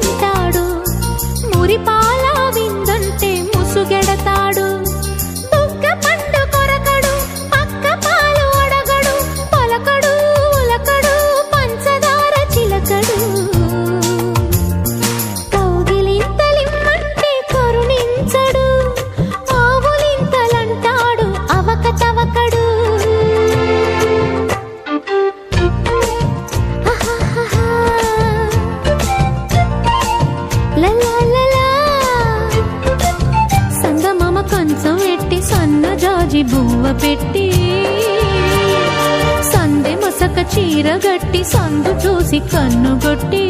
తింటాడు, మురిపాల విందంటే ముసుగెడతాడు. బుగ్గ పండు కొరకడు, పక్క పాలు అడగడు, పలకడు ఉలకడు, పంచదార చిలకడు. కౌగిలింతలిమ్మంటే కరుణించడు, ఆవులింతలంటాడు అవక తవకడు. సంగమామ కంచం పెట్టి సన్న జాజి బువ్వ పెట్టి, సందె మసక చీర గట్టి సందు చూసి కన్నుగొట్టి